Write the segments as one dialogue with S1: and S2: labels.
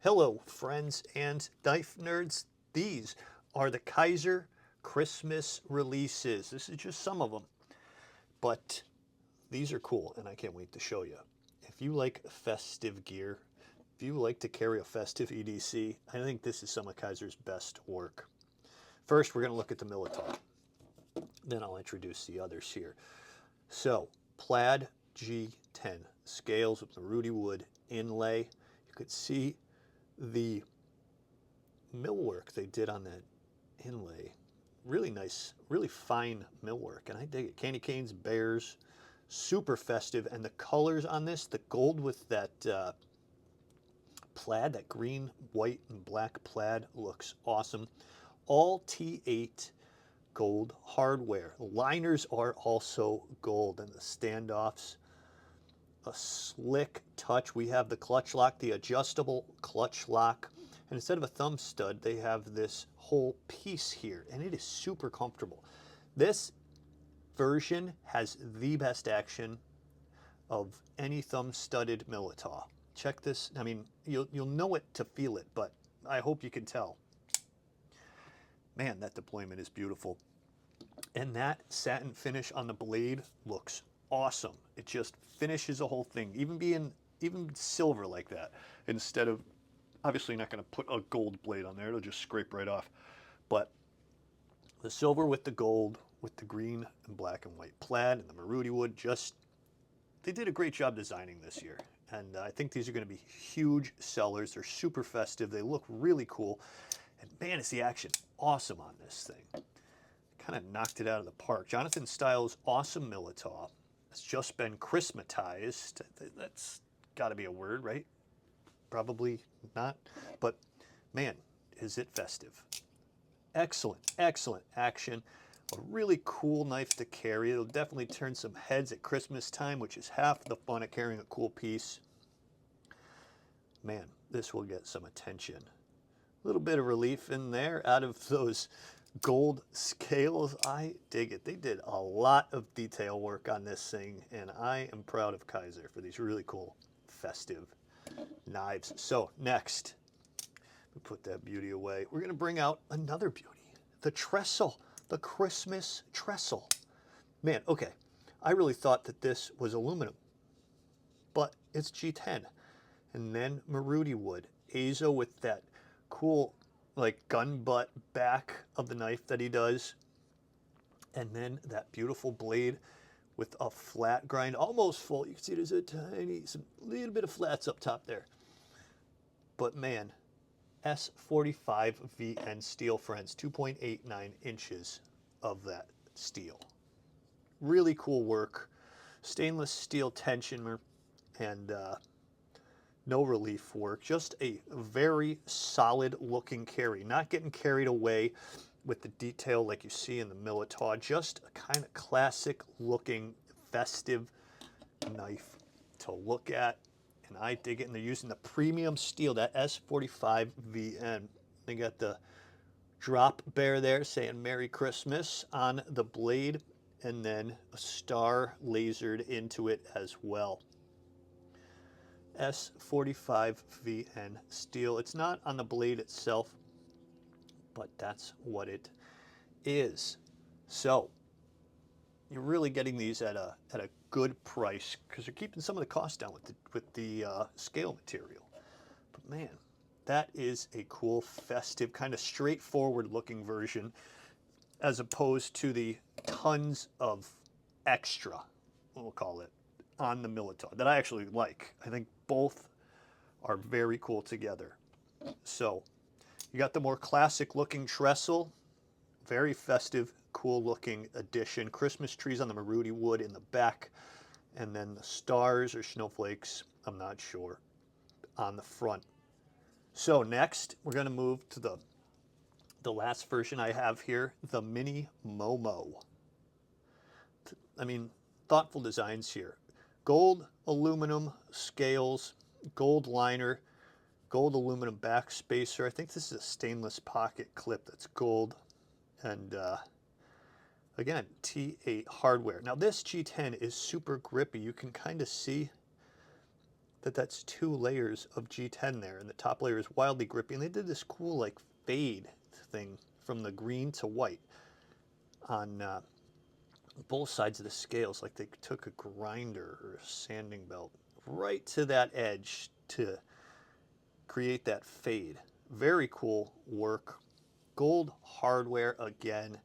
S1: Hello, friends and knife nerds. These are the Kizer Christmas releases. This is just some of them, but these are cool, and I can't wait to show you. If you like festive gear, if you like to carry a festive EDC, I think this is some of Kizer's best work. First, we're going to look at the Military. Then I'll introduce the others here. So, plaid G10 scales with the Rudy wood inlay. You could see the millwork they did on that inlay. Really nice, really fine millwork, and I dig it. Candy canes, bears, super festive, and the colors on this, the gold with that plaid, that green, white, and black plaid looks awesome. All T8 gold hardware. Liners are also gold, and the standoffs, a slick touch. We have the clutch lock, the adjustable clutch lock, and instead of a thumb stud, they have this whole piece here, and it is super comfortable. This version has the best action of any thumb studded Militaw. Check this. I mean, you'll know it to feel it, but I hope you can tell. Man, that deployment is beautiful. And that satin finish on the blade looks awesome. It just finishes the whole thing, even silver like that, instead of, obviously not going to put a gold blade on there, it'll just scrape right off. But the silver with the gold, with the green and black and white plaid and the Maruti wood, they did a great job designing this year. And I think these are going to be huge sellers. They're super festive. They look really cool. And man, is the action awesome on this thing. Kind of knocked it out of the park. Jonathan Styles' awesome Militaw has just been Christmatized. That's got to be a word, right? Probably not, but man, is it festive. Excellent, excellent action. A really cool knife to carry. It'll definitely turn some heads at Christmas time, which is half the fun of carrying a cool piece. Man, this will get some attention. A little bit of relief in there out of those gold scales. I dig it. They did a lot of detail work on this thing, and I am proud of Kizer for these really cool festive knives. So next, we put that beauty away. We're going to bring out another beauty, the trestle, the Christmas trestle. Man, okay, I really thought that this was aluminum, but it's G10. And then Maruti wood, Azo with that cool like gun butt back of the knife that he does. And then that beautiful blade with a flat grind, almost full. You can see there's a little bit of flats up top there. But man, S45 VN steel, friends, 2.89 inches of that steel. Really cool work. Stainless steel tensioner and no relief work. Just a very solid looking carry. Not getting carried away with the detail like you see in the Militaw. Just a kind of classic looking festive knife to look at. And I dig it. And they're using the premium steel, that S45 VN. They got the drop bear there saying Merry Christmas on the blade, and then a star lasered into it as well. S45 VN steel. It's not on the blade itself, but that's what it is. So you're really getting these at a good price because you're keeping some of the cost down with the scale material. But man, that is a cool, festive, kind of straightforward looking version as opposed to the tons of extra, we'll call it, on the Militaw that I actually like. I think both are very cool together. So you got the more classic looking trestle, very festive, cool looking addition. Christmas trees on the Maruti wood in the back, and then the stars or snowflakes, I'm not sure, on the front. So next, we're going to move to the last version I have here, the Mini Momo. I mean, thoughtful designs here. Gold aluminum scales, gold liner, gold aluminum back spacer. I think this is a stainless pocket clip that's gold. And again, T8 hardware. Now this G10 is super grippy. You can kind of see that that's 2 layers of G10 there, and the top layer is wildly grippy, and they did this cool like fade thing from the green to white on both sides of the scales, like they took a grinder or a sanding belt right to that edge to create that fade. Very cool work. Gold hardware again,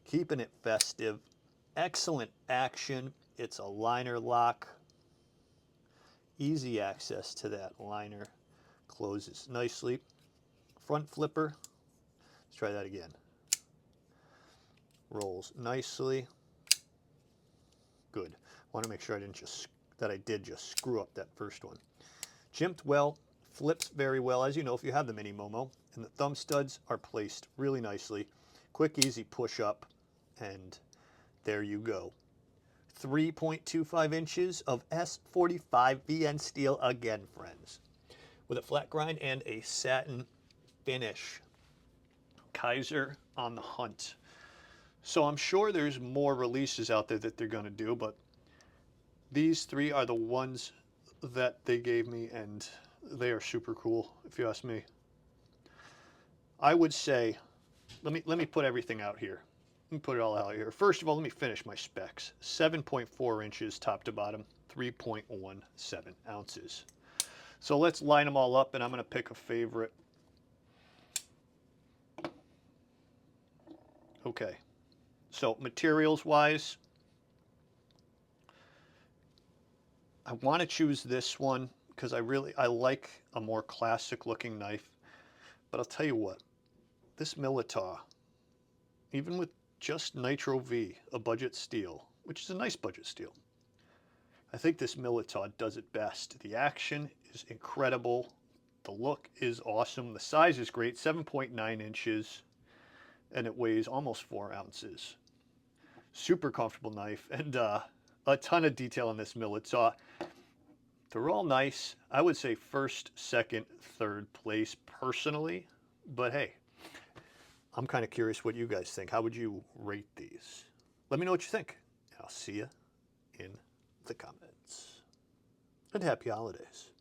S1: keeping it festive. Excellent action. It's a liner lock. Easy access to that liner. Closes nicely. Front flipper. Let's try that again. Rolls nicely. Good. Want to make sure I did just screw up that first one. Jimped well, flips very well, as you know if you have the Mini Momo, and the thumb studs are placed really nicely. Quick, easy push up, and there you go. 3.25 inches of S45 VN steel again, friends, with a flat grind and a satin finish. Kizer on the hunt. So I'm sure there's more releases out there that they're going to do, but these 3 are the ones that they gave me, and they are super cool, if you ask me. I would say, let me put everything out here. Let me put it all out here. First of all, let me finish my specs. 7.4 inches top to bottom, 3.17 ounces. So let's line them all up, and I'm going to pick a favorite. Okay. So materials-wise, I want to choose this one because I like a more classic-looking knife. But I'll tell you what, this Militaw, even with just Nitro V, a budget steel, which is a nice budget steel, I think this Militaw does it best. The action is incredible. The look is awesome. The size is great, 7.9 inches, and it weighs almost 4 ounces. Super comfortable knife, and a ton of detail on this Militaw. They're all nice. I would say first, second, third place personally, but hey, I'm kind of curious what you guys think. How would you rate these? Let me know what you think. I'll see you in the comments. And happy holidays.